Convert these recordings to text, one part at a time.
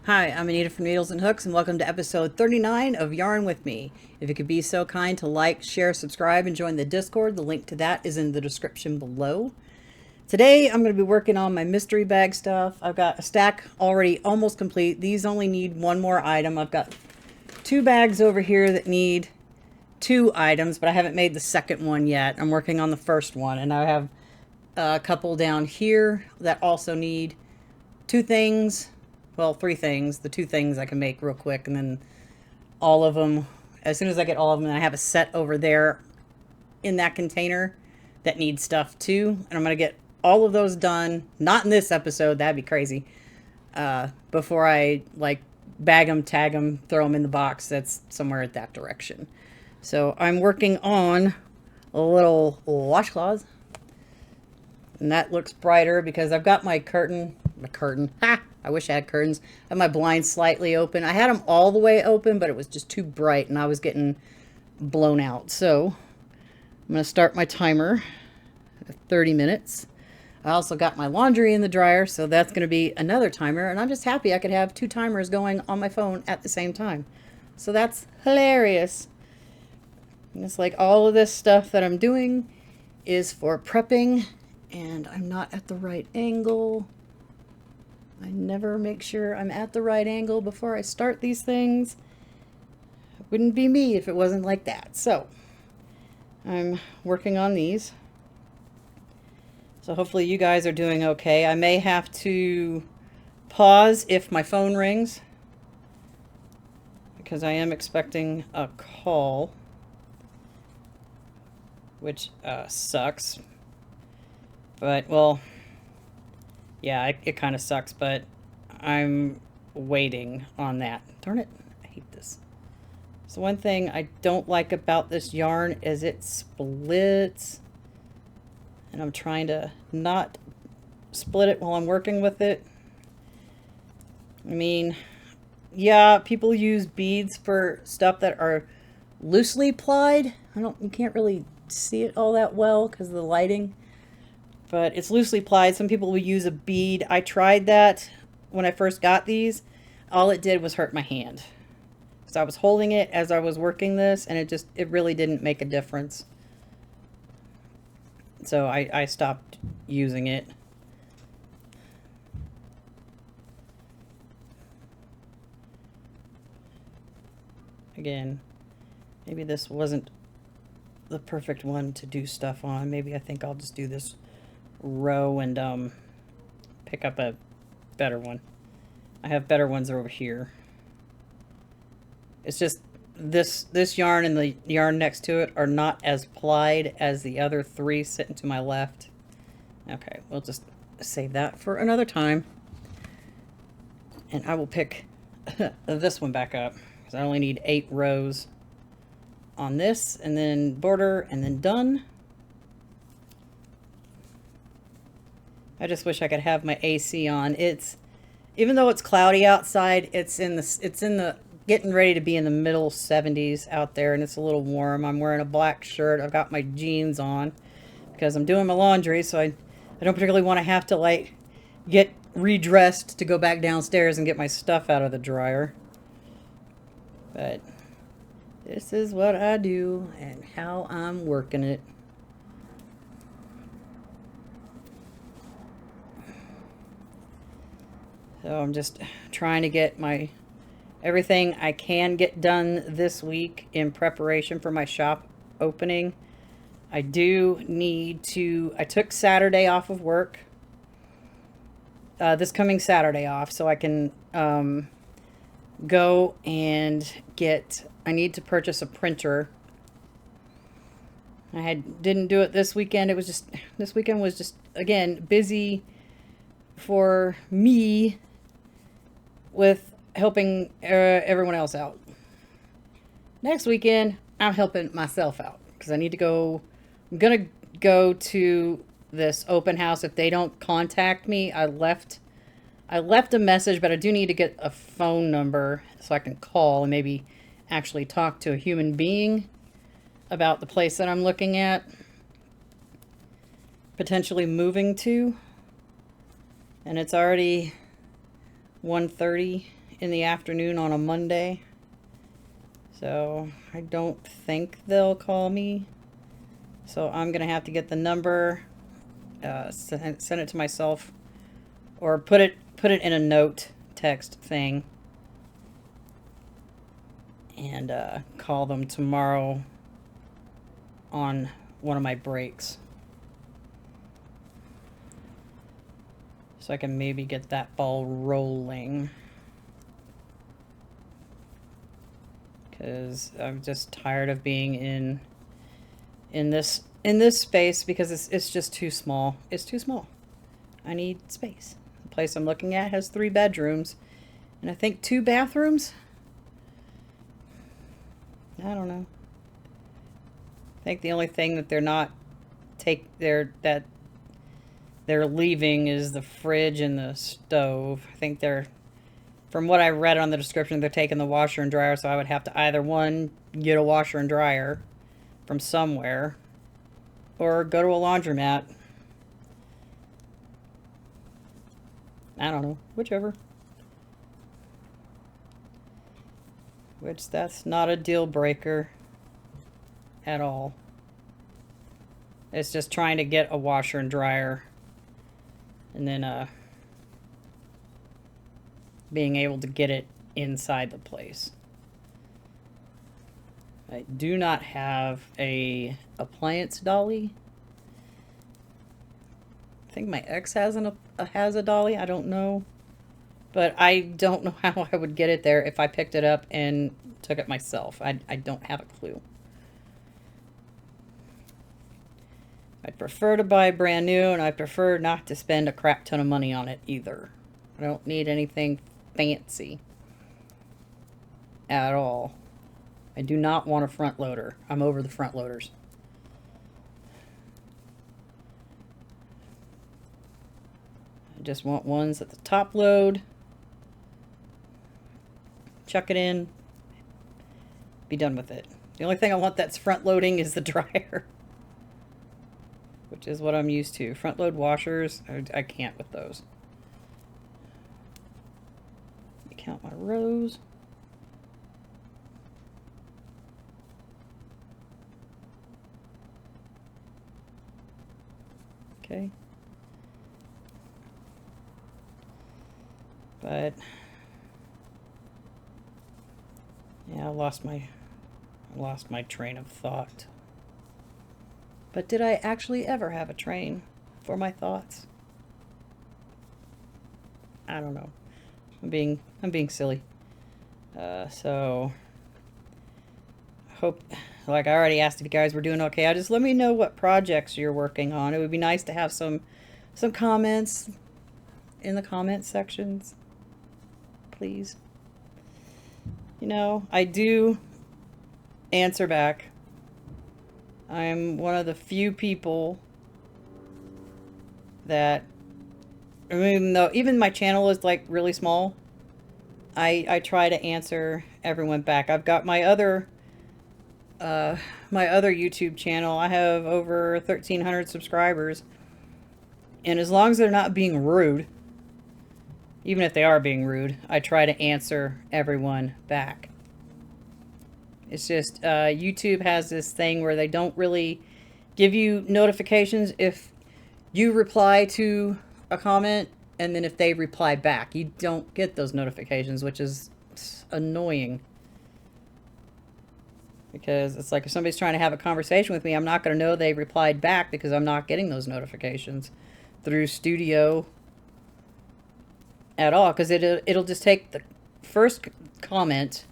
Hi, I'm Anita from Needles and Hooks, and welcome to episode 39 of Yarn With Me. If you could be so kind to like, share, subscribe, and join the Discord, the link to that is in the description below. Today, I'm going to be working on my mystery bag stuff. I've got a stack already almost complete. These only need one more item. I've got two bags over here that need two items, but I haven't made the second one yet. I'm working on the first one, and I have a couple down here that also need two things. Well, three things. The two things I can make real quick, and then all of them, as soon as I get all of them, I have a set over there in that container that needs stuff too. And I'm going to get all of those done, not in this episode, that'd be crazy, before I like bag them, tag them, throw them in the box that's somewhere at that direction. So I'm working on a little washcloths, and that looks brighter because I've got my curtain, ha! I wish I had curtains. I have my blinds slightly open. I had them all the way open, but it was just too bright and I was getting blown out. So I'm going to start my timer at 30 minutes. I also got my laundry in the dryer, so that's going to be another timer. And I'm just happy I could have two timers going on my phone at the same time. So that's hilarious. And it's like all of this stuff that I'm doing is for prepping, and I'm not at the right angle. I never make sure I'm at the right angle before I start these things. It wouldn't be me if it wasn't like that. So I'm working on these. So hopefully you guys are doing okay. I may have to pause if my phone rings, because I am expecting a call, which sucks. But, well, yeah, it kind of sucks, but I'm waiting on that. Darn it, I hate this. So one thing I don't like about this yarn is it splits. And I'm trying to not split it while I'm working with it. I mean, yeah, people use beads for stuff that are loosely plied. You can't really see it all that well because of the lighting. But it's loosely plied. Some people will use a bead. I tried that when I first got these. All it did was hurt my hand. So I was holding it as I was working this, and it really didn't make a difference. So I stopped using it. Again, maybe this wasn't the perfect one to do stuff on. Maybe I think I'll just do this row and pick up a better one. I have better ones over here. It's just this yarn and the yarn next to it are not as plied as the other three sitting to my left. Okay, we'll just save that for another time. And I will pick this one back up because I only need 8 rows on this, and then border, and then done. I just wish I could have my AC on. Even though it's cloudy outside, it's in the getting ready to be in the middle 70s out there, and it's a little warm. I'm wearing a black shirt. I've got my jeans on because I'm doing my laundry, so I don't particularly want to have to like get redressed to go back downstairs and get my stuff out of the dryer. But this is what I do and how I'm working it. So I'm just trying to get everything I can get done this week in preparation for my shop opening. I do need to, I took Saturday off of work, this coming Saturday off, so I can go and I need to purchase a printer. Didn't do it this weekend. This weekend was just, again, busy for me with helping everyone else out. Next weekend, I'm helping myself out because I'm gonna go to this open house. If they don't contact me, I left a message, but I do need to get a phone number so I can call and maybe actually talk to a human being about the place that I'm looking at potentially moving to. And it's already 1:30 in the afternoon on a Monday. So I don't think they'll call me. So I'm going to have to get the number, send it to myself, or put it in a note text thing, and call them tomorrow on one of my breaks. So I can maybe get that ball rolling. Because I'm just tired of being in this space, because it's just too small. It's too small. I need space. The place I'm looking at has 3 bedrooms and I think 2 bathrooms. I don't know. I think the only thing that they're leaving is the fridge and the stove. I think from what I read on the description, they're taking the washer and dryer, so I would have to either, one, get a washer and dryer from somewhere, or go to a laundromat. I don't know. Whichever. Which, that's not a deal breaker at all. It's just trying to get a washer and dryer, and then being able to get it inside the place. I do not have a appliance dolly. I think my ex has a dolly. I don't know. But I don't know how I would get it there if I picked it up and took it myself. I don't have a clue. I'd prefer to buy brand new, and I prefer not to spend a crap ton of money on it either. I don't need anything fancy at all. I do not want a front loader. I'm over the front loaders. I just want ones at the top load. Chuck it in. Be done with it. The only thing I want that's front loading is the dryer. Which is what I'm used to. Front load washers, I can't with those. Let me count my rows. Okay. But yeah, I lost my train of thought. But did I actually ever have a train for my thoughts? I don't know. I'm being silly. So I hope, like I already asked if you guys were doing okay. Just let me know what projects you're working on. It would be nice to have some comments in the comment sections, please. You know, I do answer back. I'm one of the few people that, I mean, though even my channel is like really small, I try to answer everyone back. I've got my other YouTube channel. I have over 1,300 subscribers, and as long as they're not being rude, even if they are being rude, I try to answer everyone back. It's just YouTube has this thing where they don't really give you notifications if you reply to a comment, and then if they reply back, you don't get those notifications, which is annoying. Because it's like if somebody's trying to have a conversation with me, I'm not going to know they replied back because I'm not getting those notifications through Studio at all. Because it'll just take the first comment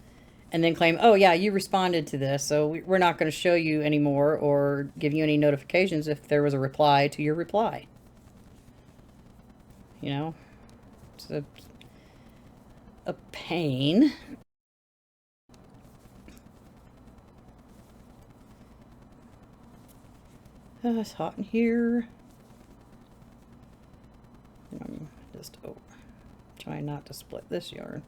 and then claim, oh yeah, you responded to this, so we're not going to show you anymore or give you any notifications if there was a reply to your reply. You know? It's a pain. It's hot in here. I'm just trying not to split this yarn.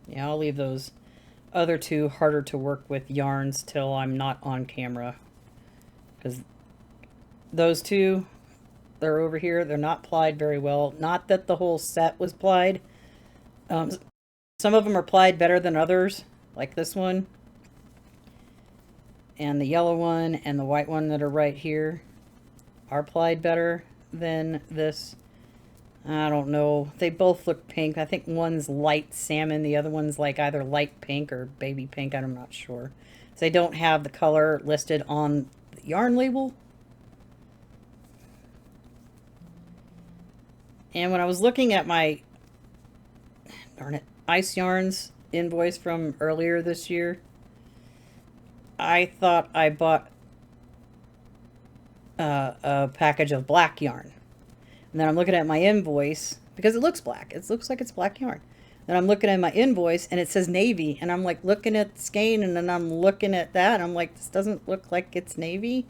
Yeah, I'll leave those other two harder to work with yarns till I'm not on camera. Because those two they're over here. They're not plied very well. Not that the whole set was plied. Some of them are plied better than others, like this one. And the yellow one and the white one that are right here are plied better than this. I don't know. They both look pink. I think one's light salmon. The other one's like either light pink or baby pink. I'm not sure. So they don't have the color listed on the yarn label. And when I was looking at my, darn it, Ice Yarns invoice from earlier this year, I thought I bought a package of black yarn. And then I'm looking at my invoice because it looks black. It looks like it's black yarn. Then I'm looking at my invoice and it says navy. And I'm like looking at the skein and then I'm looking at that. And I'm like, this doesn't look like it's navy.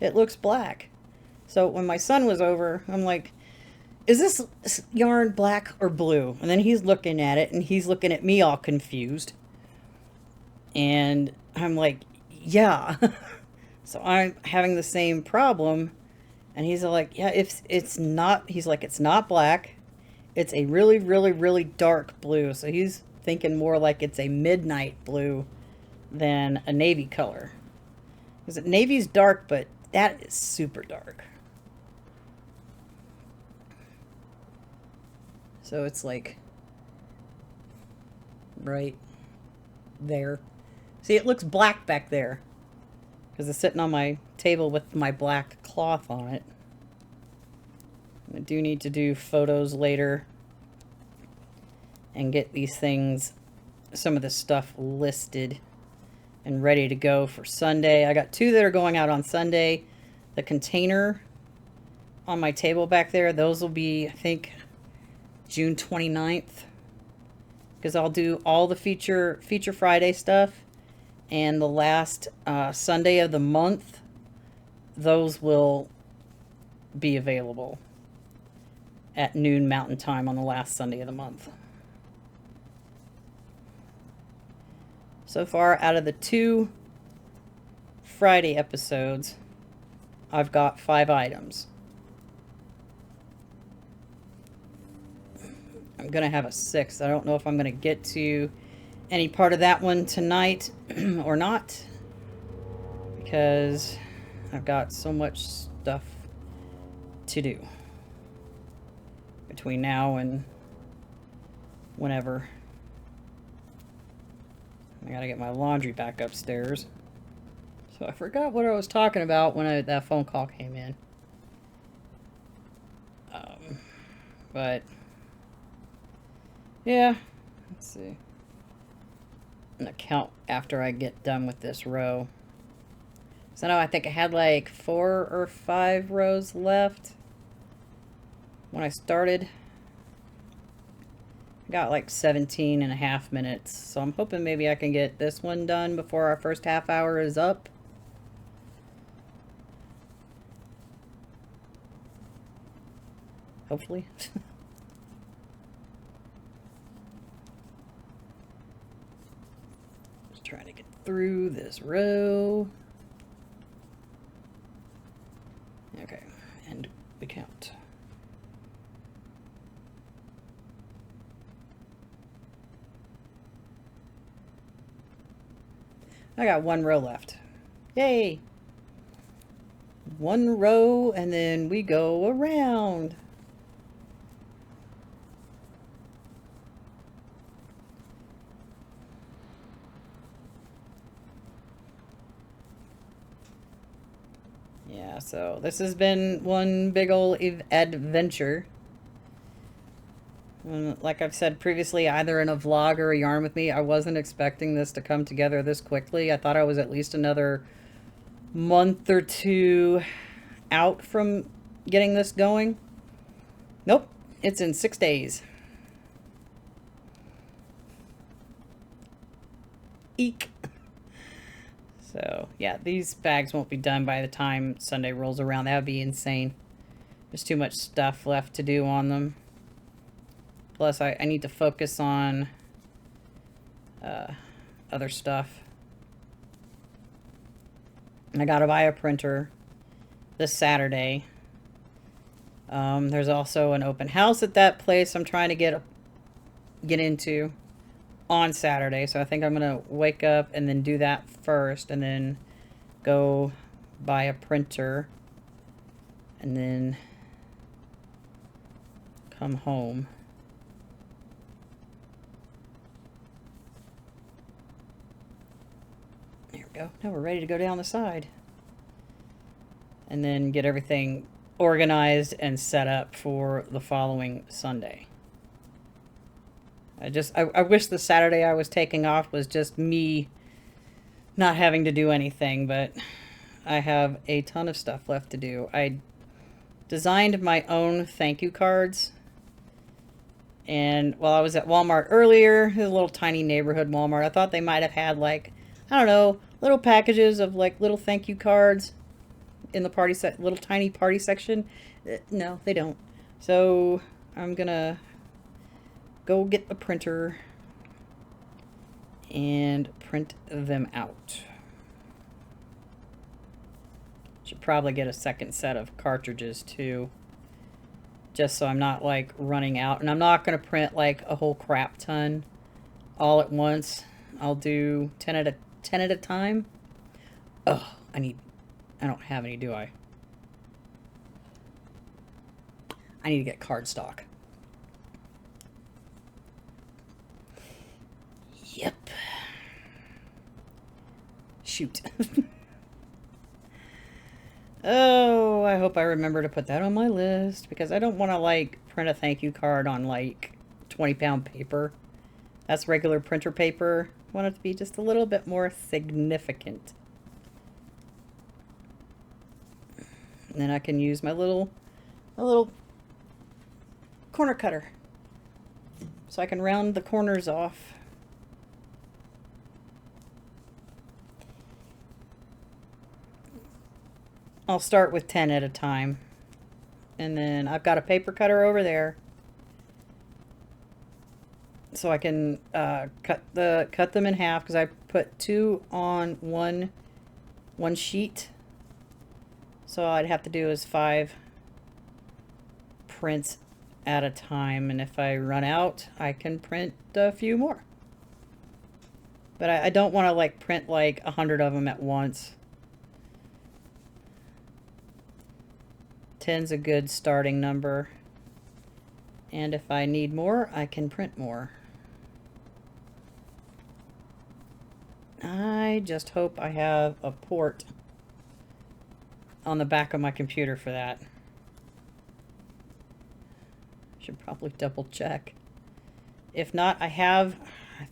It looks black. So when my son was over, I'm like, is this yarn black or blue? And then he's looking at it and he's looking at me all confused. And I'm like, yeah. So I'm having the same problem. And he's like, yeah, if it's not, he's like, it's not black. It's a really, really, really dark blue. So he's thinking more like it's a midnight blue than a navy color. Because navy's dark, but that is super dark. So it's like right there. See, it looks black back there because it's sitting on my table with my black cloth on it. I do need to do photos later and get these things, some of this stuff listed and ready to go for Sunday. I got two that are going out on Sunday. The container on my table back there, those will be, I think, June 29th. Because I'll do all the Feature Friday stuff. And the last Sunday of the month, those will be available at noon Mountain Time on the last Sunday of the month. So far, out of the 2 Friday episodes, I've got 5 items. I'm going to have a 6th. I don't know if I'm going to get to any part of that one tonight or not, because I've got so much stuff to do between now and whenever. I gotta get my laundry back upstairs. So I forgot what I was talking about when that phone call came in. But yeah, let's see. I'm gonna count after I get done with this row. So now I think I had like 4 or 5 rows left when I started. I got like 17 and a half minutes. So I'm hoping maybe I can get this one done before our first half hour is up. Hopefully. Just trying to get through this row. Okay, and we count. I got 1 row left. Yay! 1 row and then we go around. Yeah, so this has been one big old adventure. Like I've said previously, either in a vlog or a yarn with me, I wasn't expecting this to come together this quickly. I thought I was at least another month or 2 out from getting this going. Nope, it's in 6 days. Eek. So yeah, these bags won't be done by the time Sunday rolls around. That would be insane. There's too much stuff left to do on them. Plus, I need to focus on other stuff. And I gotta buy a printer this Saturday. There's also an open house at that place I'm trying to get into on Saturday. So I think I'm going to wake up and then do that first and then go buy a printer and then come home. There we go. Now we're ready to go down the side. And then get everything organized and set up for the following Sunday. I wish the Saturday I was taking off was just me not having to do anything, but I have a ton of stuff left to do. I designed my own thank you cards. And while I was at Walmart earlier, a little tiny neighborhood Walmart, I thought they might have had like, I don't know, little packages of like little thank you cards in the little tiny party section. No, they don't. So I'm gonna go get a printer and print them out. Should probably get a second set of cartridges too, just so I'm not like running out. And I'm not gonna print like a whole crap ton all at once. I'll do 10 at a time. Oh, I don't have any, do I? I need to get cardstock. Yep. Shoot. Oh, I hope I remember to put that on my list because I don't want to like print a thank you card on like 20-pound paper. That's regular printer paper. I want it to be just a little bit more significant. And then I can use my little corner cutter so I can round the corners off. I'll start with 10 at a time. And then I've got a paper cutter over there so I can cut them in half because I put 2 on one sheet. So all I'd have to do is 5 prints at a time, and if I run out, I can print a few more. But I don't want to like print like 100 of them at once. 10's a good starting number, and if I need more, I can print more. I just hope I have a port on the back of my computer for that. Should probably double check. If not, I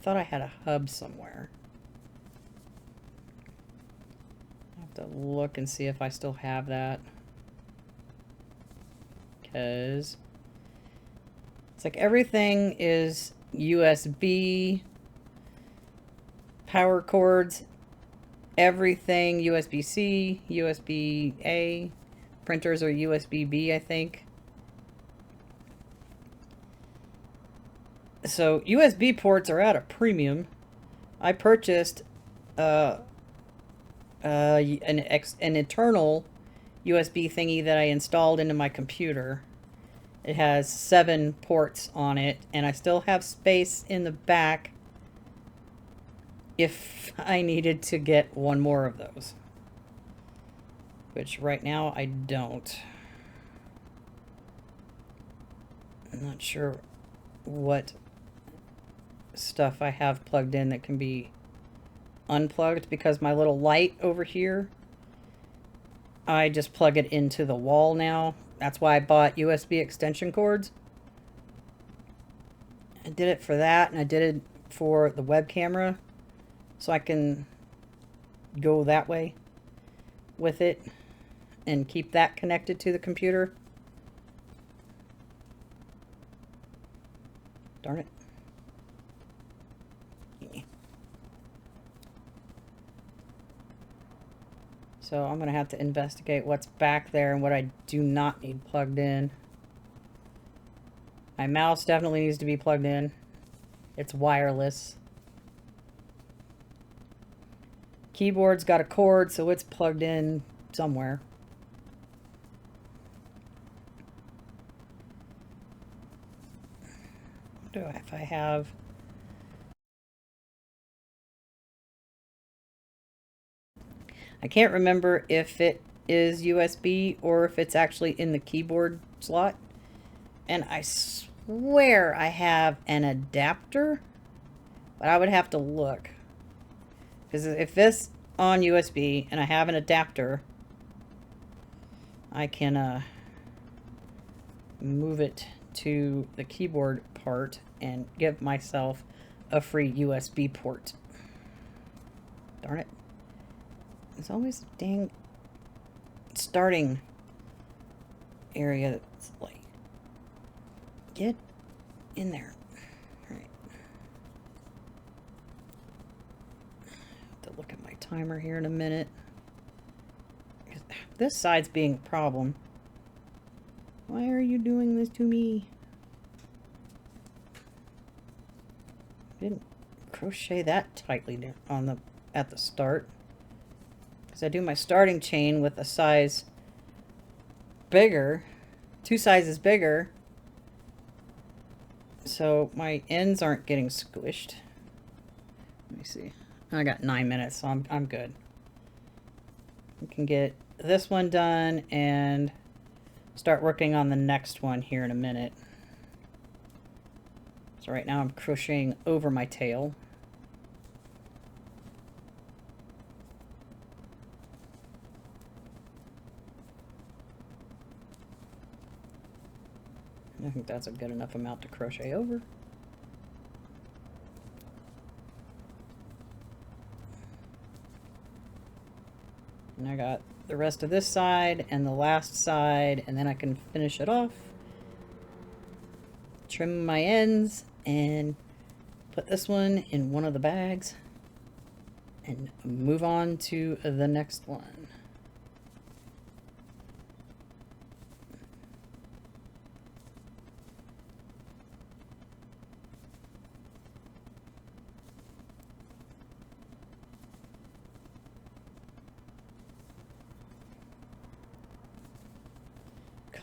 thought I had a hub somewhere. I'll have to look and see if I still have that. Because it's like everything is USB, power cords, everything USB-C, USB-A, printers are USB-B, I think. So USB ports are at a premium. I purchased an internal USB thingy that I installed into my computer. It has 7 ports on it, and I still have space in the back if I needed to get one more of those. Which right now I don't. I'm not sure what stuff I have plugged in that can be unplugged because my little light over here, I just plug it into the wall now. That's why I bought USB extension cords. I did it for that, and I did it for the web camera, so I can go that way with it and keep that connected to the computer. Darn it. So I'm going to have to investigate what's back there and what I do not need plugged in. My mouse definitely needs to be plugged in. It's wireless. Keyboard's got a cord, so it's plugged in somewhere. if I have... I can't remember if it is USB or if it's actually in the keyboard slot. And I swear I have an adapter, but I would have to look. Because if this on USB and I have an adapter, I can move it to the keyboard part and give myself a free USB port. Darn it. It's always a dang starting area that's like, get in there. All right. Have to look at my timer here in a minute. This side's being a problem. Why are you doing this to me? Didn't crochet that tightly on the at the start. Because I do my starting chain with a size bigger, 2 sizes bigger, so my ends aren't getting squished. Let me see. I got 9 minutes, so I'm good. We can get this one done and start working on the next one here in a minute. So right now I'm crocheting over my tail. I think that's a good enough amount to crochet over. And I got the rest of this side and the last side, and then I can finish it off. Trim my ends and put this one in one of the bags and move on to the next one.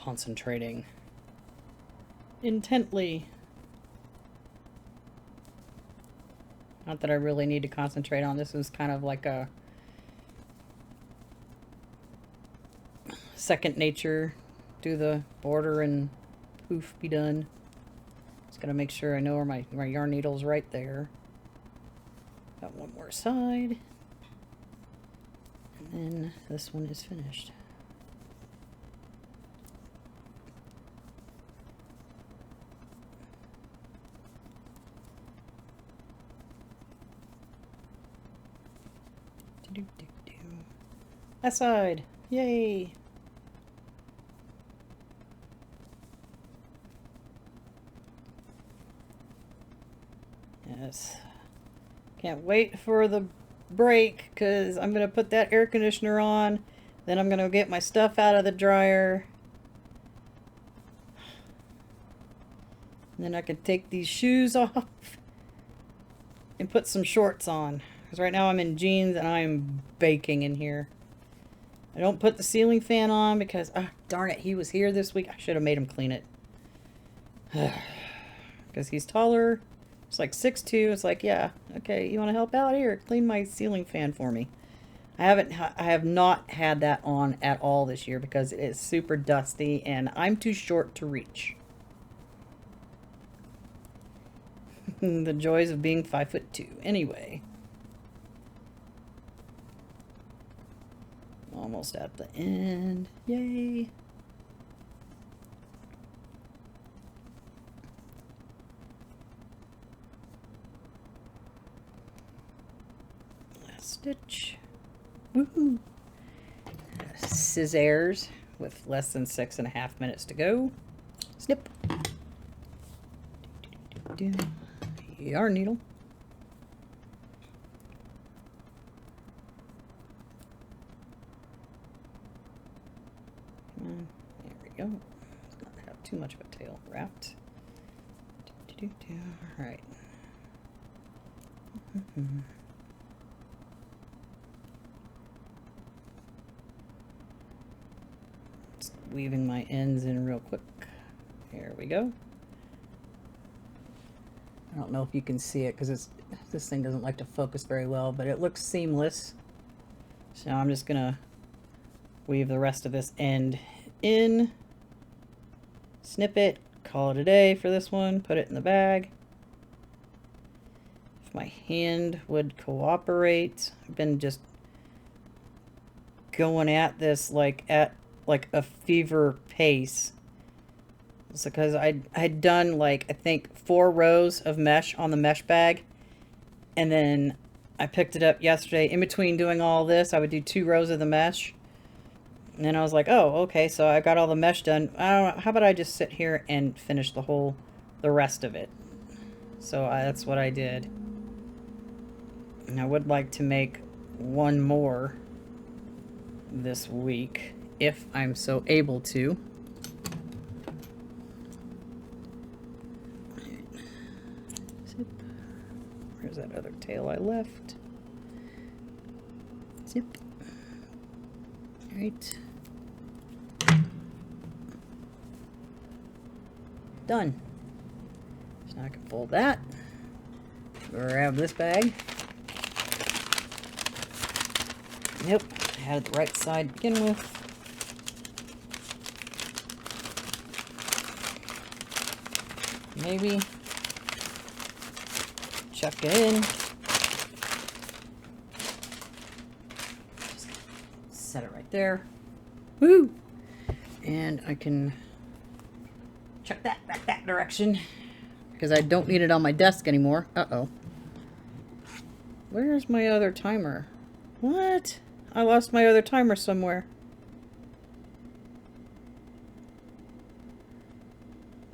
Concentrating intently. Not that I really need to concentrate on this. Is kind of like a second nature. Do the border and poof, be done. Just gotta make sure I know where my yarn needle's right there. Got one more side. And then this one is finished. That side. Yay. Yes. Can't wait for the break because I'm going to put that air conditioner on. Then I'm going to get my stuff out of the dryer. And then I can take these shoes off and put some shorts on. Because right now I'm in jeans and I'm baking in here. I don't put the ceiling fan on because, darn it, he was here this week. I should have made him clean it. Because he's taller. It's like 6'2". It's like, yeah, okay, you want to help out here? Clean my ceiling fan for me. I have not had that on at all this year because it is super dusty and I'm too short to reach. The joys of being 5'2". Anyway. Almost at the end. Yay. Last stitch. Woohoo. Scissors with less than 6.5 minutes to go. Snip. Yarn needle. There we go. Let's not have too much of a tail wrapped. All right. Just weaving my ends in real quick. Here we go. I don't know if you can see it because this thing doesn't like to focus very well, but it looks seamless. So I'm just gonna weave the rest of this end in, snip it, call it a day for this one, put it in the bag. If my hand would cooperate, I've been just going at this like at a fever pace. It's because I'd done like I think 4 rows of mesh on the mesh bag, and then I picked it up yesterday. In between doing all this, I would do 2 rows of the mesh, and then I was like, oh, okay, so I got all the mesh done. I don't know, how about I just sit here and finish the rest of it? So that's what I did. And I would like to make one more this week if I'm so able to. Zip. Where's that other tail I left? Zip. All right. Done. So now I can fold that. Grab this bag. Yep, I had it the right side to begin with. Maybe chuck it in. Just set it right there. Woo! And I can chuck that back that direction because I don't need it on my desk anymore. Uh-oh. Where's my other timer? What? I lost my other timer somewhere.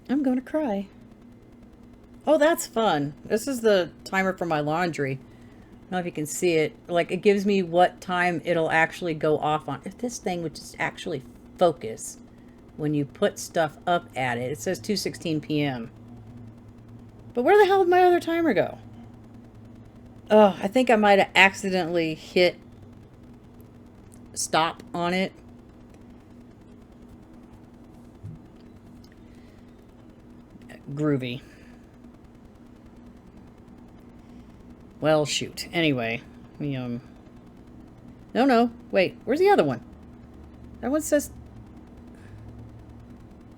I'm gonna cry. Oh, that's fun. This is the timer for my laundry. I don't know if you can see it. Like, it gives me what time it'll actually go off on. If this thing would just actually focus when you put stuff up at it. It says 2:16 p.m. But where the hell did my other timer go? Oh, I think I might have accidentally hit stop on it. Groovy. Well, shoot. Anyway, no, wait. Where's the other one? That one says...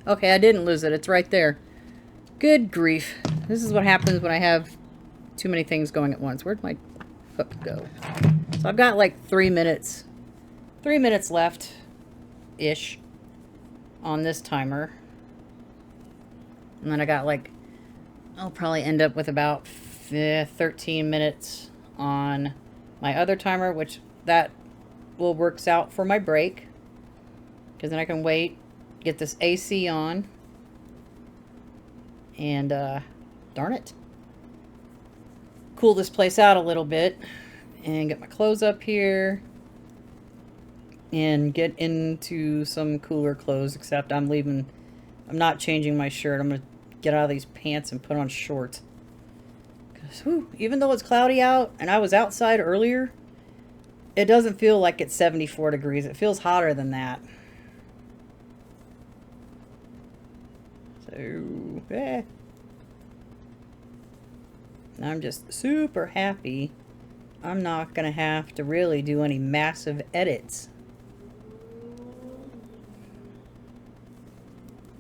Okay, I didn't lose it. It's right there. Good grief. This is what happens when I have too many things going at once. Where'd my hook go? So I've got like 3 minutes. 3 minutes left-ish on this timer. And then I got like... I'll probably end up with about 13 minutes on my other timer, which that will works out for my break. Because then I can wait, get this AC on, and darn it, cool this place out a little bit, and get my clothes up here, and get into some cooler clothes, except I'm not changing my shirt. I'm going to get out of these pants and put on shorts. Because, even though it's cloudy out, and I was outside earlier, it doesn't feel like it's 74 degrees. It feels hotter than that. So, I'm just super happy I'm not going to have to really do any massive edits.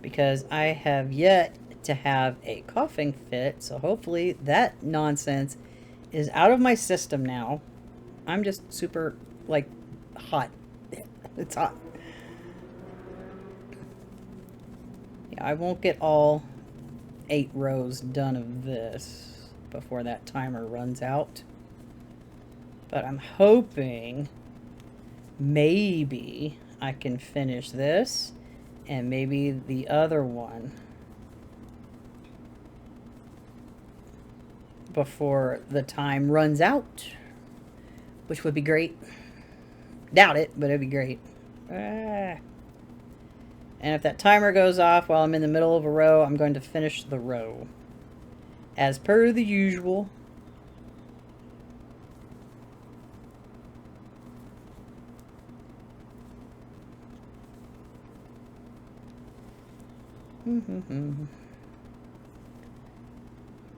Because I have yet to have a coughing fit, so hopefully that nonsense is out of my system now. I'm just super, like, hot. It's hot. Yeah, I won't get all 8 rows done of this before that timer runs out. But I'm hoping maybe I can finish this and maybe the other one before the time runs out, which would be great. Doubt it, but it'd be great. And if that timer goes off while I'm in the middle of a row, I'm going to finish the row as per the usual.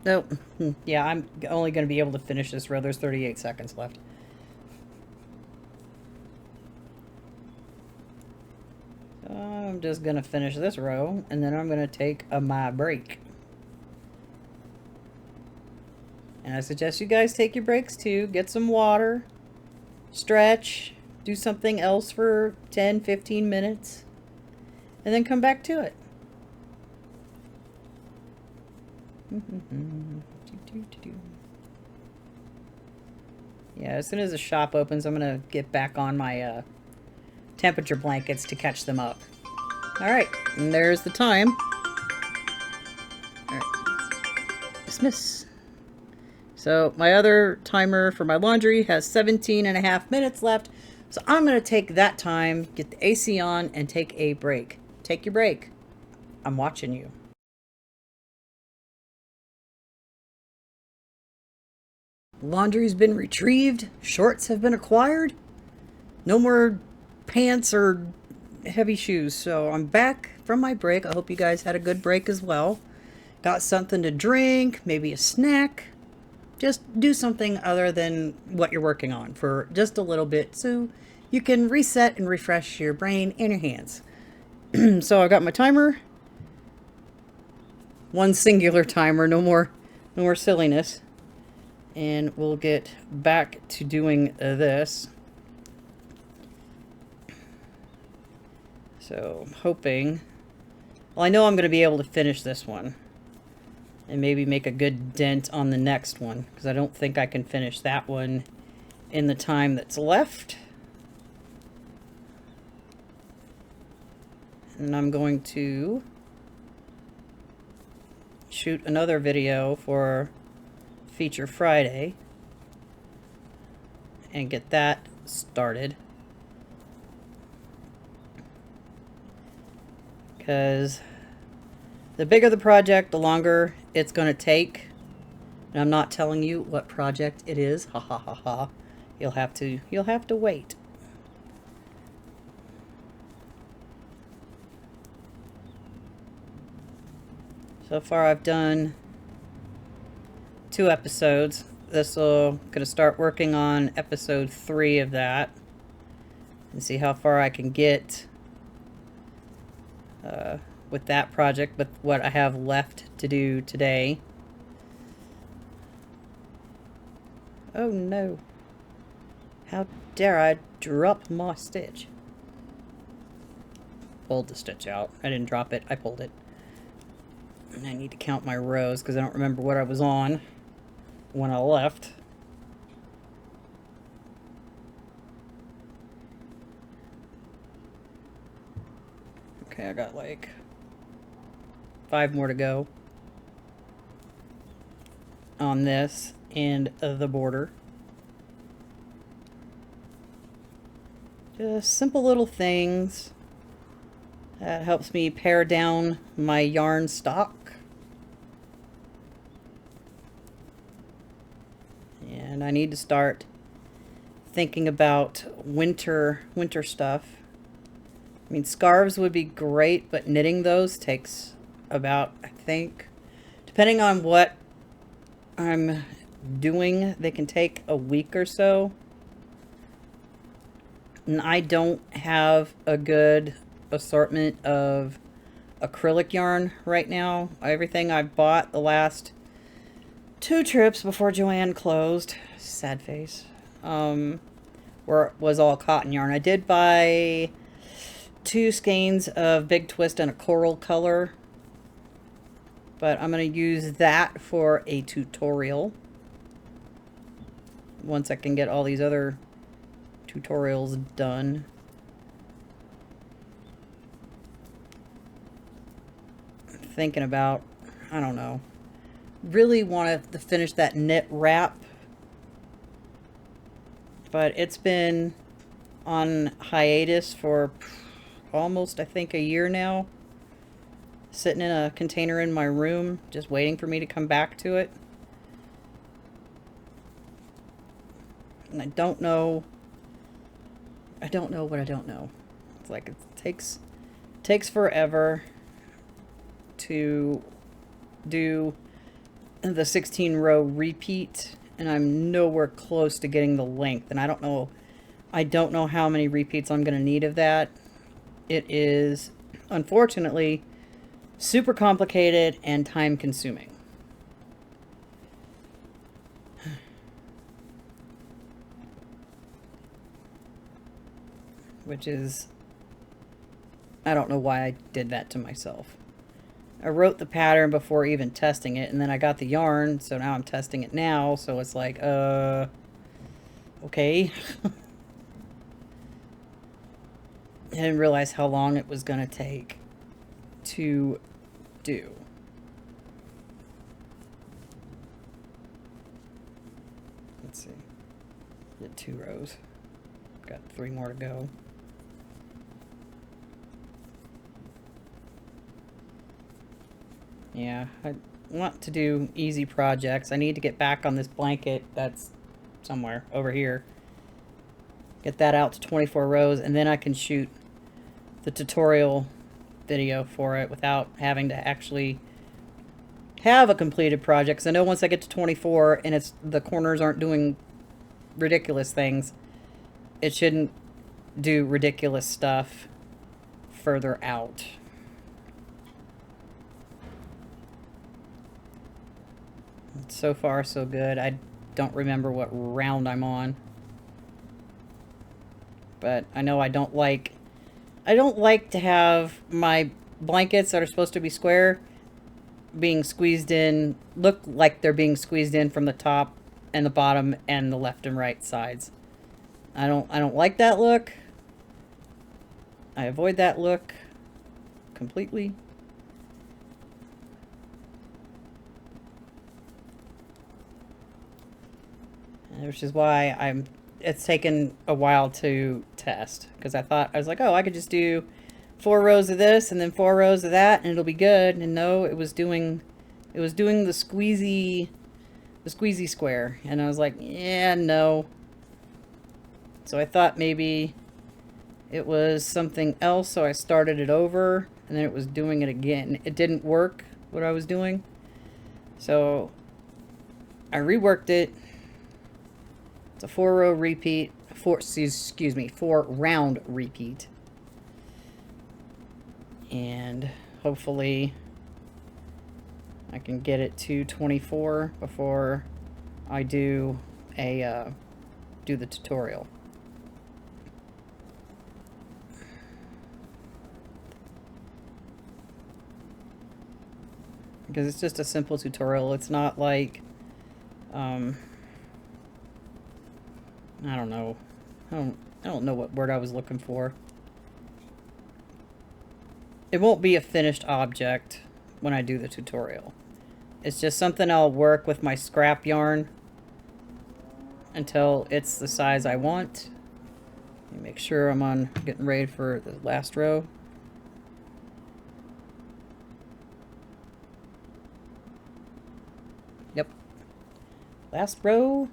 Nope. Yeah, I'm only going to be able to finish this row. There's 38 seconds left. So I'm just going to finish this row, and then I'm going to take my break. And I suggest you guys take your breaks too. Get some water, stretch, do something else for 10, 15 minutes, and then come back to it. Yeah, as soon as the shop opens, I'm going to get back on my temperature blankets to catch them up. Alright, and there's the time. Alright, dismiss. So my other timer for my laundry has 17.5 minutes left. So I'm going to take that time, get the AC on, and take a break. Take your break. I'm watching you. Laundry's been retrieved. Shorts have been acquired. No more pants or heavy shoes. So I'm back from my break. I hope you guys had a good break as well. Got something to drink, maybe a snack. Just do something other than what you're working on for just a little bit so you can reset and refresh your brain and your hands. So I got my timer. One singular timer, no more silliness. And we'll get back to doing this. So I'm hoping, well, I know I'm going to be able to finish this one. And maybe make a good dent on the next one, because I don't think I can finish that one in the time that's left. And I'm going to shoot another video for Feature Friday and get that started. Because the bigger the project, the longer it's going to take. And I'm not telling you what project it is. Ha ha ha ha. You'll have to wait. So far I've done 2 episodes. This will gonna start working on episode 3 of that and see how far I can get with that project, with what I have left to do today. Oh no. How dare I drop my stitch? Pulled the stitch out. I didn't drop it, I pulled it. And I need to count my rows because I don't remember what I was on when I left. Okay, I got like 5 more to go on this and the border. Just simple little things that helps me pare down my yarn stock. And I need to start thinking about winter stuff. I mean, scarves would be great, but knitting those takes about, I think, depending on what I'm doing, they can take a week or so. And I don't have a good assortment of acrylic yarn right now. Everything I've bought the last 2 trips before Joanne closed, sad face, was all cotton yarn. I did buy 2 skeins of Big Twist and a coral color, but I'm going to use that for a tutorial once I can get all these other tutorials done. I'm thinking about, I don't know, really wanted to finish that knit wrap, but it's been on hiatus for almost, I think, a year now, sitting in a container in my room just waiting for me to come back to it. And I don't know what I don't know. It's like it takes forever to do the 16 row repeat, and I'm nowhere close to getting the length, and I don't know how many repeats I'm going to need of that. It is, unfortunately, super complicated and time consuming. Which is, I don't know why I did that to myself. I wrote the pattern before even testing it, and then I got the yarn, so now I'm testing it now, so it's like, okay. I didn't realize how long it was going to take to do. Let's see. Did 2 rows. Got 3 more to go. Yeah, I want to do easy projects. I need to get back on this blanket that's somewhere over here. Get that out to 24 rows, and then I can shoot the tutorial video for it without having to actually have a completed project. Because I know once I get to 24 and the corners aren't doing ridiculous things, it shouldn't do ridiculous stuff further out. So far, so good. I don't remember what round I'm on. But I know I don't like to have my blankets that are supposed to be square being squeezed in, look like they're being squeezed in from the top and the bottom and the left and right sides. I don't like that look. I avoid that look completely. Which is why it's taken a while to test, because I was like, oh, I could just do 4 rows of this and then 4 rows of that and it'll be good. And no, it was doing the squeezy square, and I was like, yeah, no. So I thought maybe it was something else, so I started it over, and then it was doing it again. It didn't work, what I was doing. So I reworked it. It's a 4 row repeat, 4 round repeat. And hopefully I can get it to 24 before I do the tutorial. Because it's just a simple tutorial. It's not like, I don't know. I don't know what word I was looking for. It won't be a finished object when I do the tutorial. It's just something I'll work with my scrap yarn until it's the size I want. Let me make sure I'm getting ready for the last row. Yep. Last row,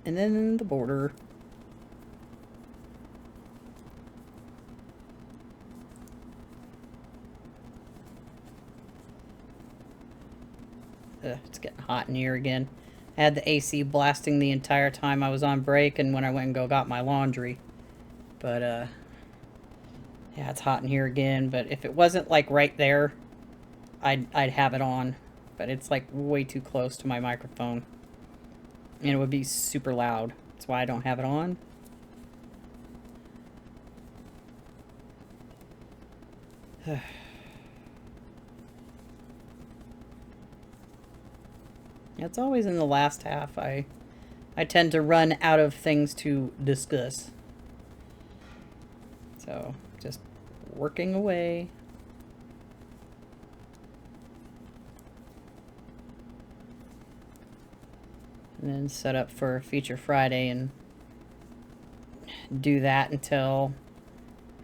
and then the border. It's getting hot in here again. I had the AC blasting the entire time I was on break and when I went and got my laundry. But, yeah, it's hot in here again. But if it wasn't, like, right there, I'd have it on. But it's, like, way too close to my microphone. And it would be super loud. That's why I don't have it on. It's always in the last half. I tend to run out of things to discuss. So, just working away. And then set up for Feature Friday and do that until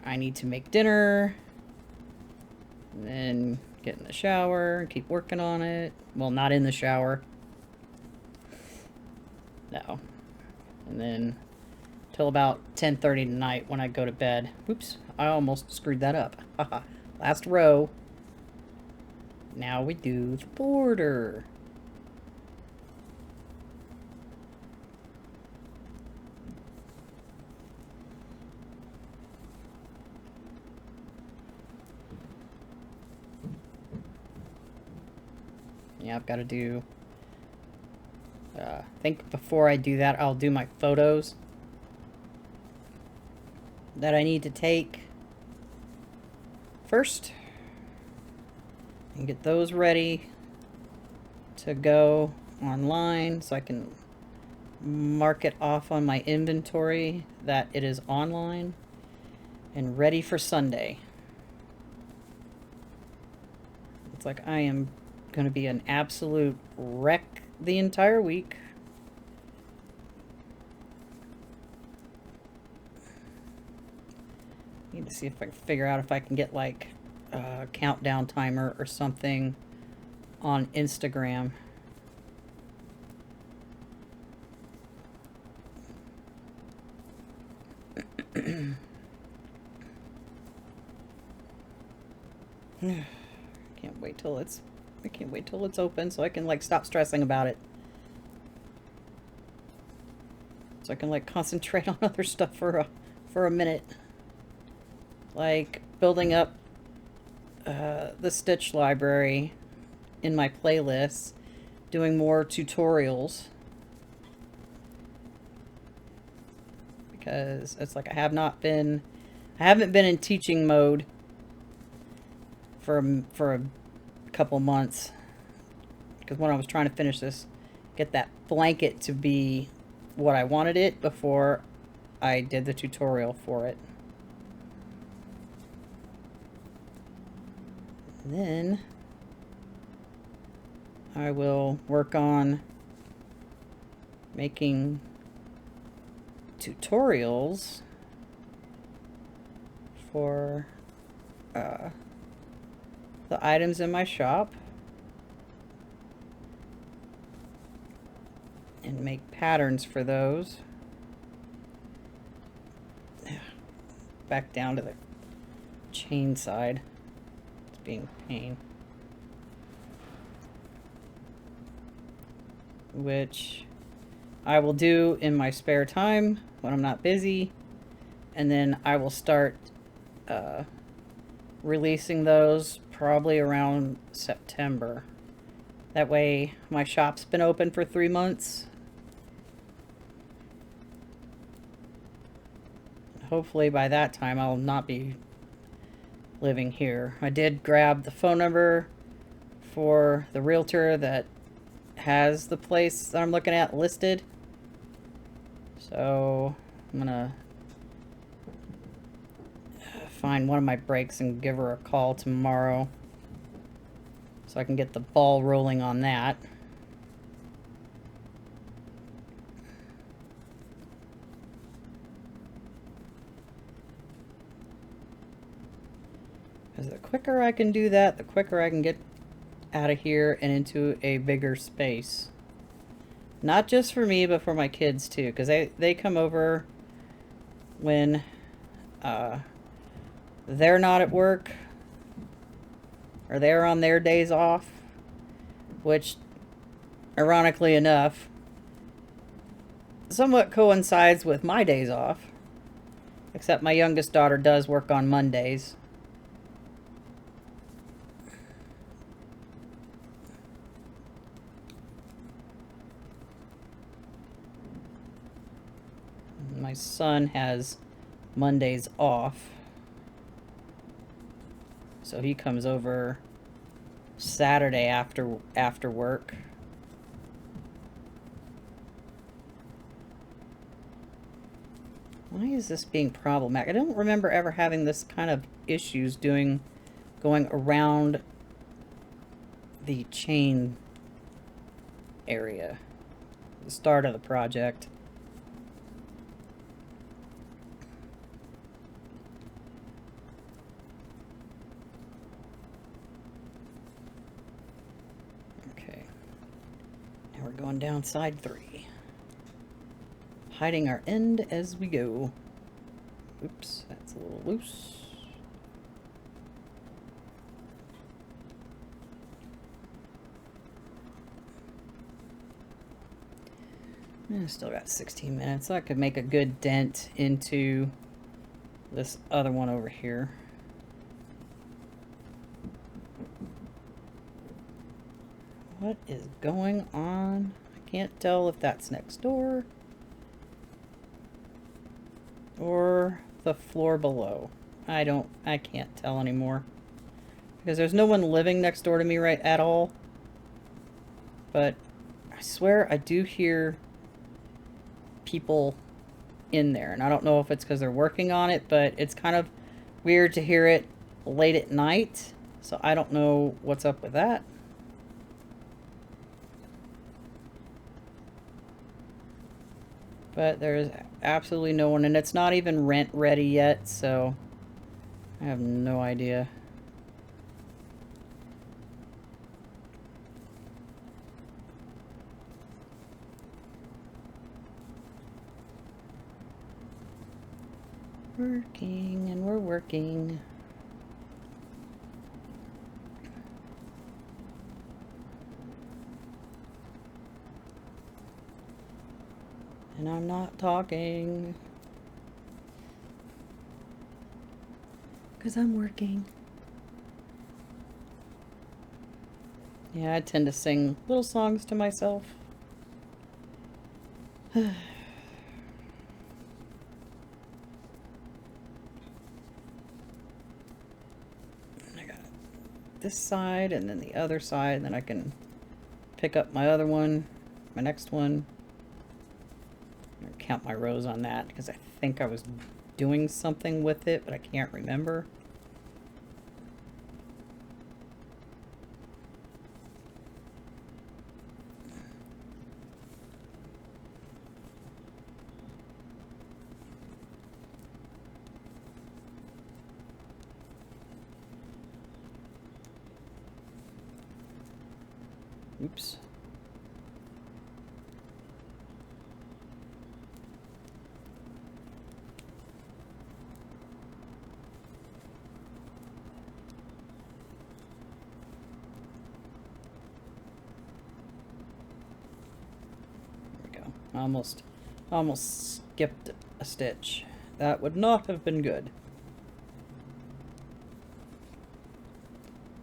I need to make dinner. And then get in the shower and keep working on it. Well, not in the shower. No. And then till about 10:30 tonight when I go to bed. Oops, I almost screwed that up. Haha. Last row. Now we do the border. Yeah, I've got to do... I think before I do that, I'll do my photos that I need to take first and get those ready to go online so I can mark it off on my inventory that it is online and ready for Sunday. It's like I am going to be an absolute wreck the entire week. Need to see if I can figure out if I can get like a countdown timer or something on Instagram. Can't wait till it's I can't wait till it's open so I can like stop stressing about it. So I can like concentrate on other stuff for a minute. Like building up the Stitch library in my playlists, doing more tutorials. Because it's like I haven't been in teaching mode for a couple months, because when I was trying to finish this, get that blanket to be what I wanted it before I did the tutorial for it. And then I will work on making tutorials for the items in my shop and make patterns for those. Back down to the chain side. It's being a pain. Which I will do in my spare time when I'm not busy, and then I will start releasing those probably around September. That way my shop's been open for 3 months. Hopefully by that time I'll not be living here. I did grab the phone number for the realtor that has the place that I'm looking at listed. So I'm gonna find one of my breaks and give her a call tomorrow so I can get the ball rolling on that. Because the quicker I can do that, the quicker I can get out of here and into a bigger space. Not just for me, but for my kids too, because they come over when they're not at work or they're on their days off, which ironically enough somewhat coincides with my days off, except my youngest daughter does work on Mondays. My son has Mondays off, so he comes over Saturday after work. Why is this being problematic? I don't remember ever having this kind of issues going around the chain area, the start of the project. Okay, now we're going down side 3. Hiding our end as we go. Oops, that's a little loose. I still got 16 minutes, so I could make a good dent into this other one over here. What is going on? I can't tell if that's next door or the floor below. I can't tell anymore. Because there's no one living next door to me right at all. But I swear I do hear people in there. And I don't know if it's because they're working on it, but it's kind of weird to hear it late at night. So I don't know what's up with that. But there's absolutely no one, and it's not even rent ready yet, so I have no idea. Working, and we're working. And I'm not talking. 'Cause I'm working. Yeah, I tend to sing little songs to myself. I got this side and then the other side, and then I can pick up my other one, my next one. Count my rows on that because I think I was doing something with it, but I can't remember. Oops. Almost skipped a stitch. That would not have been good.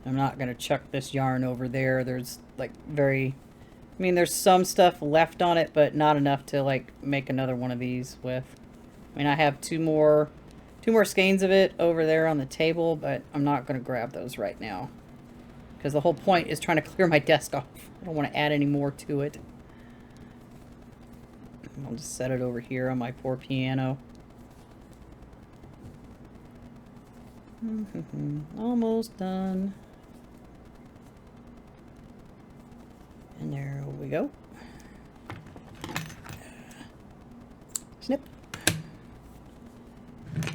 I'm not going to chuck this yarn over there. There's like there's some stuff left on it, but not enough to like make another one of these with. I mean, I have two more skeins of it over there on the table, but I'm not going to grab those right now. Because the whole point is trying to clear my desk off. I don't want to add any more to it. I'll just set it over here on my poor piano. Almost done. And there we go. Snip.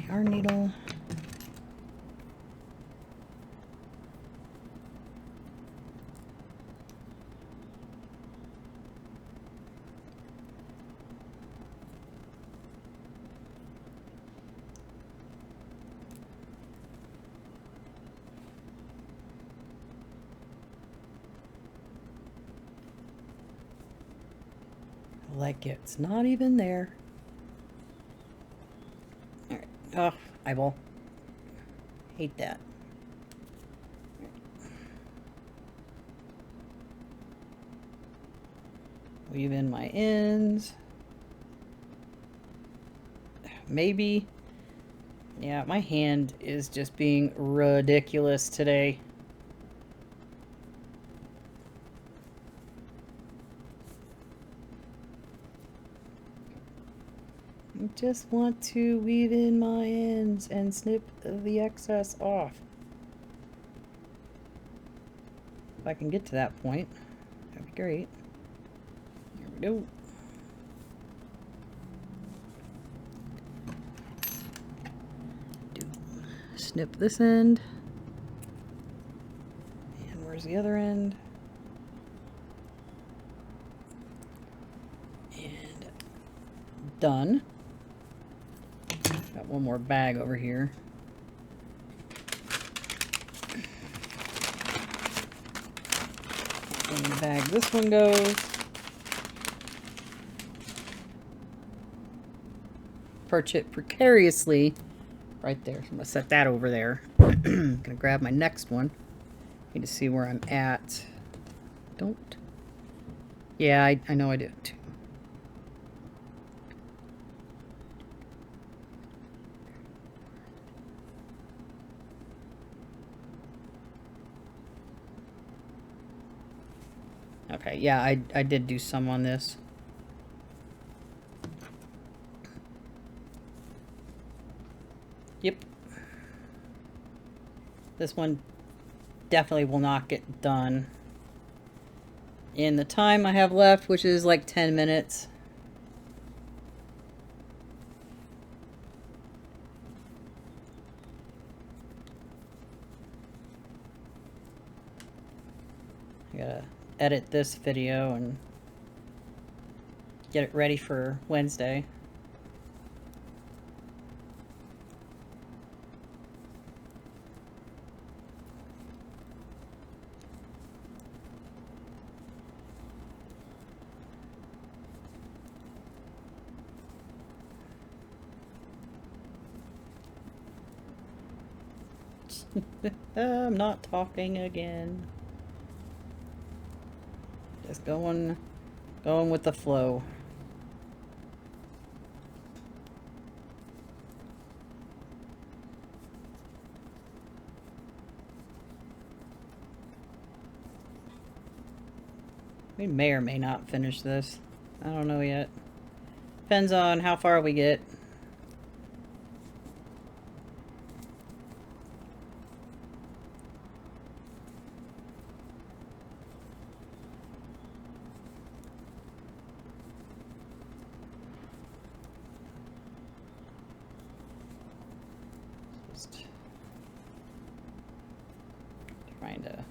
Yarn needle. Like it's not even there. All right. Oh, eyeball. Hate that. Weave in my ends. Maybe. Yeah, my hand is just being ridiculous today. I just want to weave in my ends and snip the excess off. If I can get to that point, that'd be great. Here we go. Snip this end. And where's the other end? And done. Got one more bag over here. In the bag this one goes. Perch it precariously right there. So I'm going to set that over there. I'm going to grab my next one. Need to see where I'm at Don't. Yeah, I know I do too. Okay, yeah, I did do some on this. Yep. This one definitely will not get done in the time I have left, which is like 10 minutes. I gotta edit this video and get it ready for Wednesday. I'm not talking again. Just going with the flow. We may or may not finish this. I don't know yet. Depends on how far we get. Just trying to...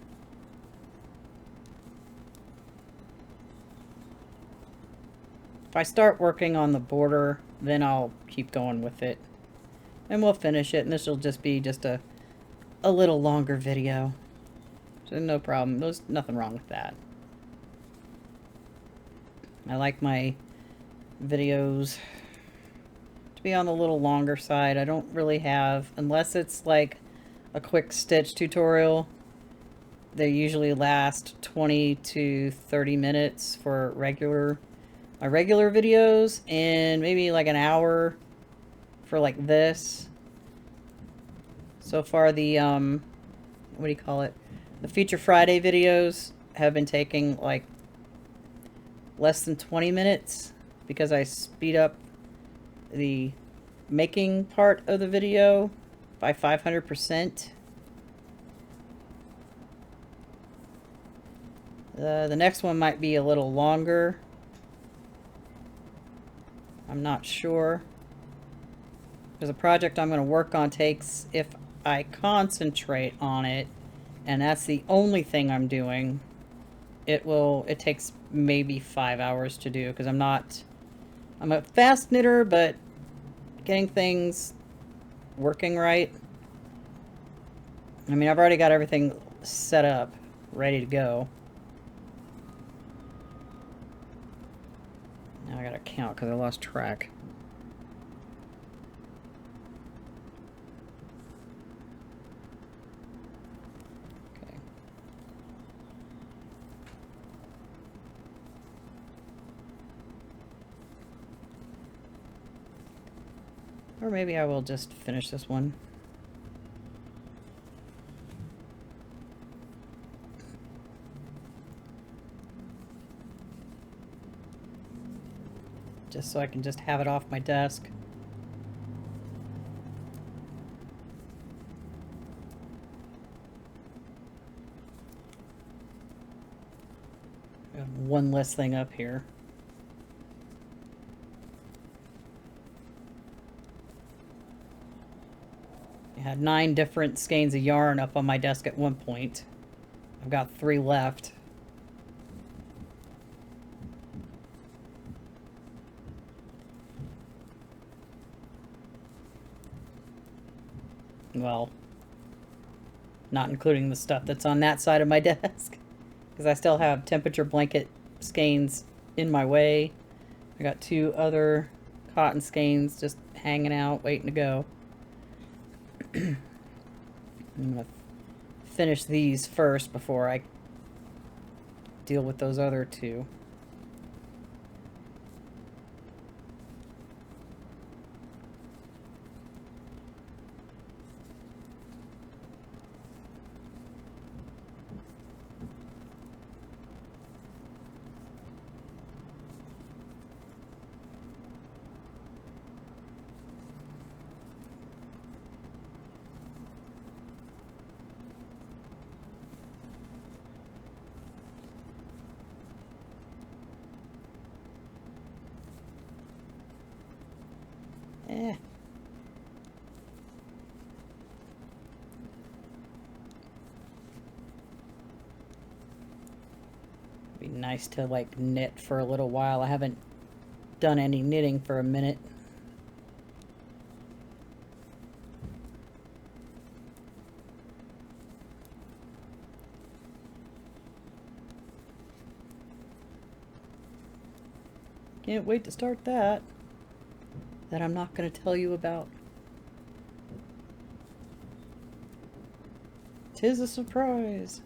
If I start working on the border, then I'll keep going with it. And we'll finish it, and this will just be just a little longer video. So no problem. There's nothing wrong with that. I like my videos to be on the little longer side. I don't really have, unless it's like a quick stitch tutorial, they usually last 20 to 30 minutes for my regular videos, and maybe like an hour for like this. So far the what do you call it? The Feature Friday videos have been taking like less than 20 minutes because I speed up the making part of the video by 500%. The next one might be a little longer. I'm not sure. Because the project I'm going to work on takes, if I concentrate on it, and that's the only thing I'm doing, it takes maybe 5 hours to do, because I'm a fast knitter, but getting things working right. I mean, I've already got everything set up, ready to go. Now I gotta count because I lost track. Okay. Or maybe I will just finish this one. Just so I can just have it off my desk. I have one less thing up here. I had 9 different skeins of yarn up on my desk at one point. I've got 3 left. Well, not including the stuff that's on that side of my desk, because I still have temperature blanket skeins in my way. I got 2 other cotton skeins just hanging out, waiting to go. I'm going to finish these first before I deal with those other two. Eh. Be nice to like knit for a little while. I haven't done any knitting for a minute. Can't wait to start that. That I'm not going to tell you about. 'Tis a surprise.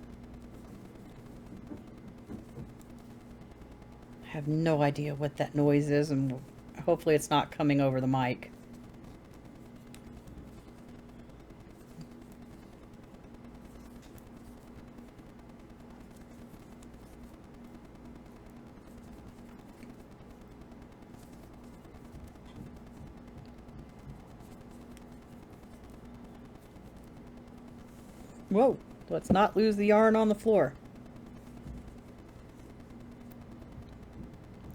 I have no idea what that noise is, and hopefully it's not coming over the mic. Whoa, let's not lose the yarn on the floor.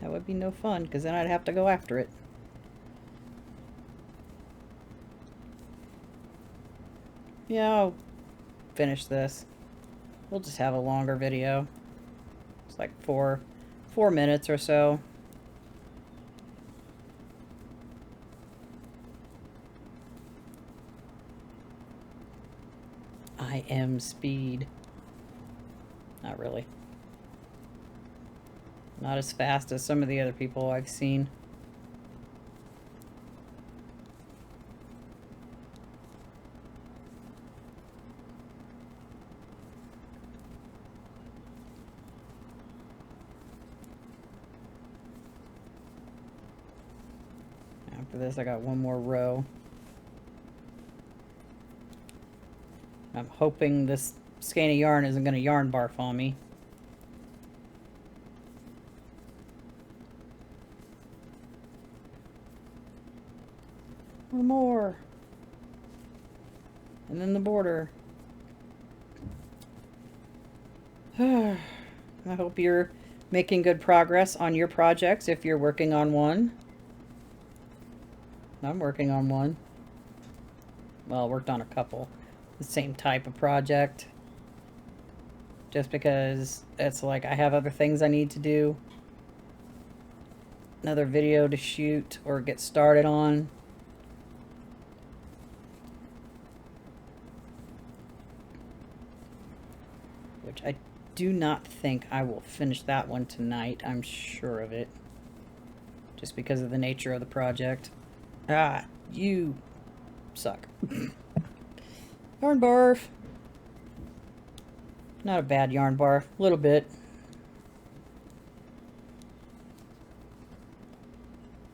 That would be no fun, because then I'd have to go after it. Yeah, I'll finish this. We'll just have a longer video. It's like four minutes or so. I am speed. Not really. Not as fast as some of the other people I've seen. After this, I got one more row. I'm hoping this skein of yarn isn't going to yarn barf on me. One more. And then the border. I hope you're making good progress on your projects if you're working on one. I'm working on one. Well, I worked on a couple. The same type of project. Just because it's like I have other things I need to do. Another video to shoot or get started on. Which I do not think I will finish that one tonight. I'm sure of it. Just because of the nature of the project. Ah, you suck. Yarn barf. Not a bad yarn barf. A little bit.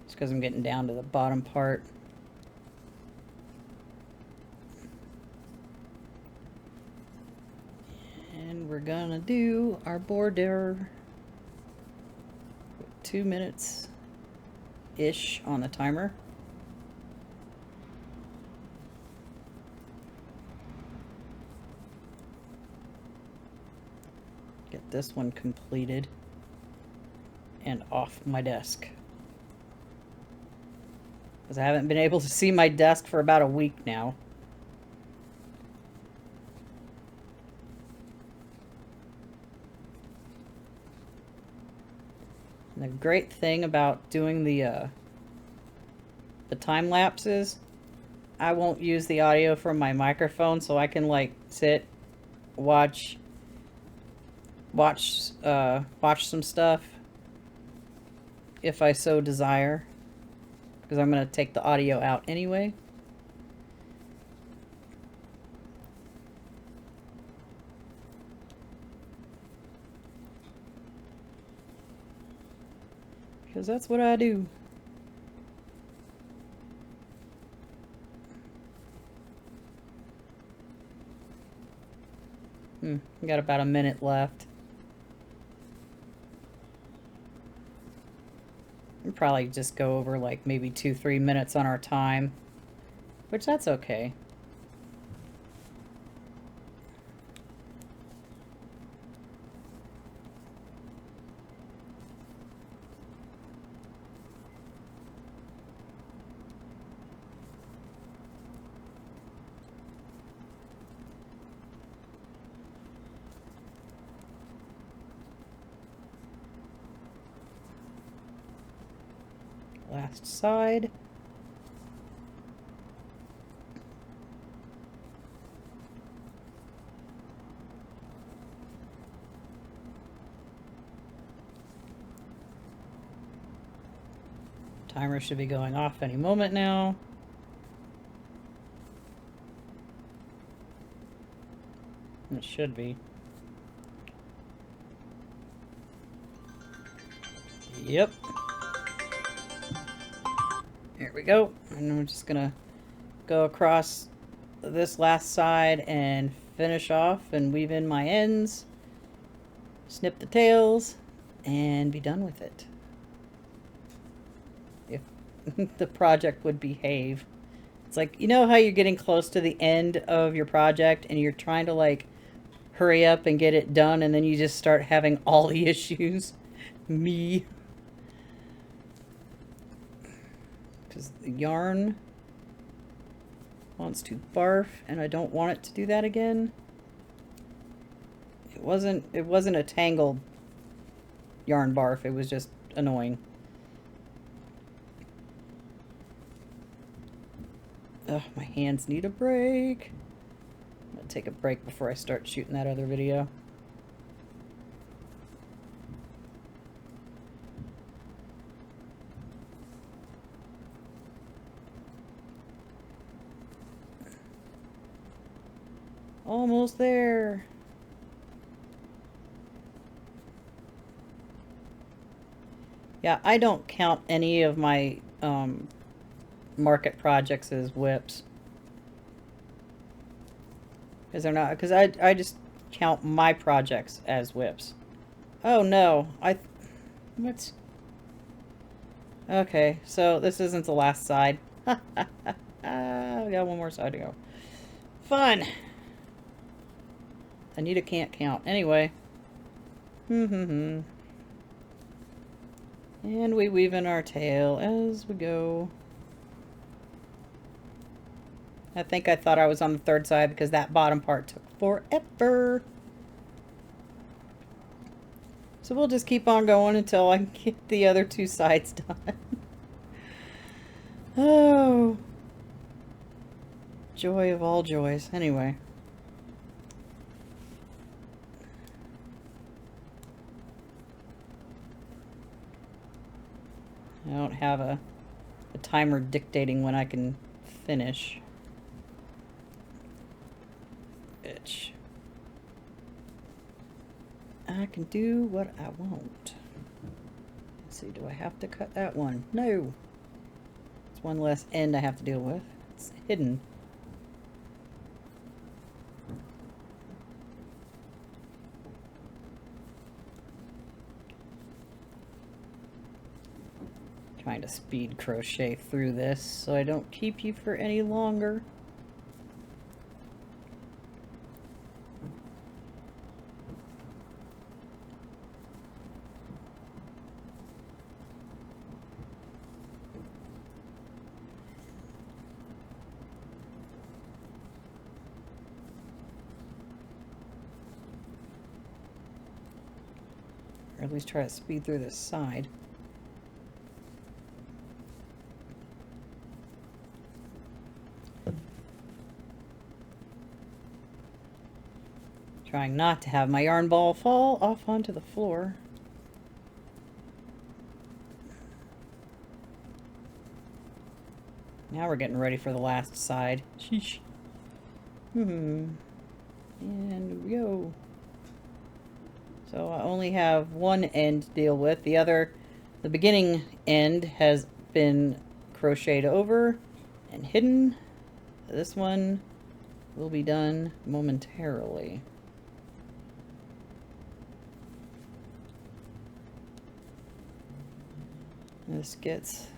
It's because I'm getting down to the bottom part. And we're gonna do our border. 2 minutes-ish on the timer. Get this one completed and off my desk. Because I haven't been able to see my desk for about a week now. And the great thing about doing the time lapses, I won't use the audio from my microphone, so I can like sit, watch some stuff if I so desire, because I'm going to take the audio out anyway. because that's what I do. Got about a minute left. We'll probably just go over like maybe 2-3 minutes on our time, which that's okay. Last side. Timer should be going off any moment now. It should be. Yep. There we go. And I'm just gonna go across this last side and finish off and weave in my ends, snip the tails, and be done with it. If the project would behave. It's like, you know how you're getting close to the end of your project and you're trying to like hurry up and get it done, and then you just start having all the issues? Me. Because the yarn wants to barf and I don't want it to do that again. It wasn't a tangled yarn barf, it was just annoying. Ugh, my hands need a break. I'm gonna take a break before I start shooting that other video. Almost there. Yeah, I don't count any of my market projects as whips. Because they're not, because I just count my projects as whips. Oh no, what? Okay, so this isn't the last side. We got one more side to go. Fun! Anita can't count. Anyway. And we weave in our tail as we go. I think I thought I was on the third side because that bottom part took forever. So we'll just keep on going until I get the other two sides done. Oh. Joy of all joys. Anyway. I don't have a timer dictating when I can finish. Bitch. I can do what I want. Let's see, do I have to cut that one? No. It's one less end I have to deal with. It's hidden. Trying to speed crochet through this so I don't keep you for any longer. Or at least try to speed through this side. Trying not to have my yarn ball fall off onto the floor. Now we're getting ready for the last side. Sheesh. And we go. So I only have one end to deal with. The other The beginning end has been crocheted over and hidden. This one will be done momentarily. This gets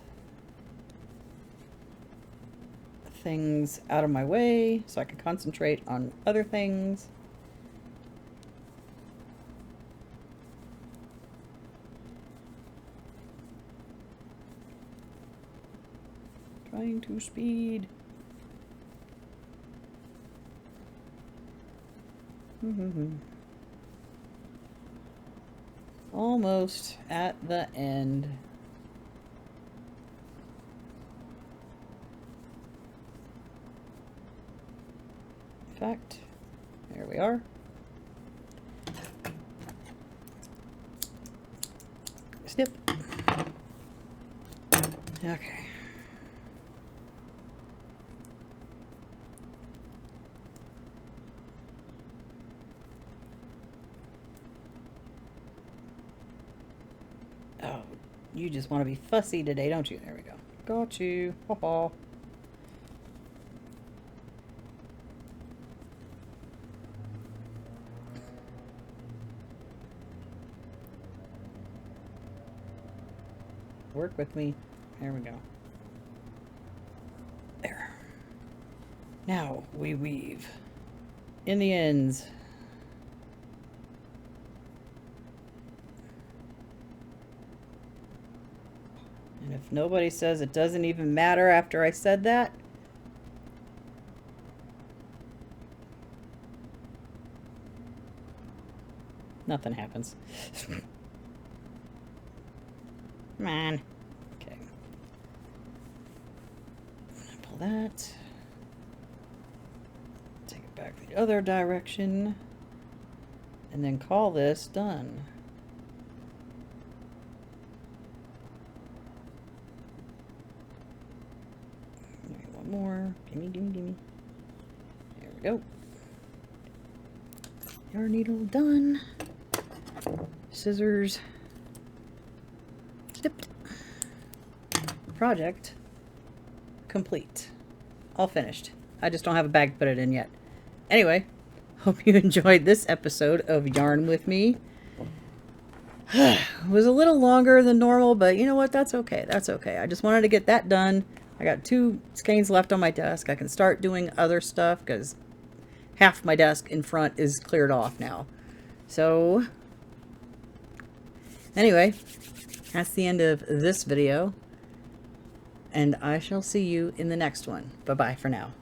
things out of my way so I can concentrate on other things. Trying to speed. Almost at the end. In fact, there we are. Snip. Okay. Oh, you just want to be fussy today, don't you? There we go. Got you. Ha ha. Work with me. There we go. There. Now we weave in the ends. And if nobody says it doesn't even matter after I said that, nothing happens. Come on. Okay. Pull that. Take it back the other direction. And then call this done. One more. Gimme, gimme, gimme. There we go. Yarn needle done. Scissors. Snipped. Project complete. All finished. I just don't have a bag to put it in yet. Anyway, hope you enjoyed this episode of Yarn with me. It was a little longer than normal, but you know what? That's okay. That's okay. I just wanted to get that done. I got 2 skeins left on my desk. I can start doing other stuff because half my desk in front is cleared off now. So, anyway, that's the end of this video. And I shall see you in the next one. Bye-bye for now.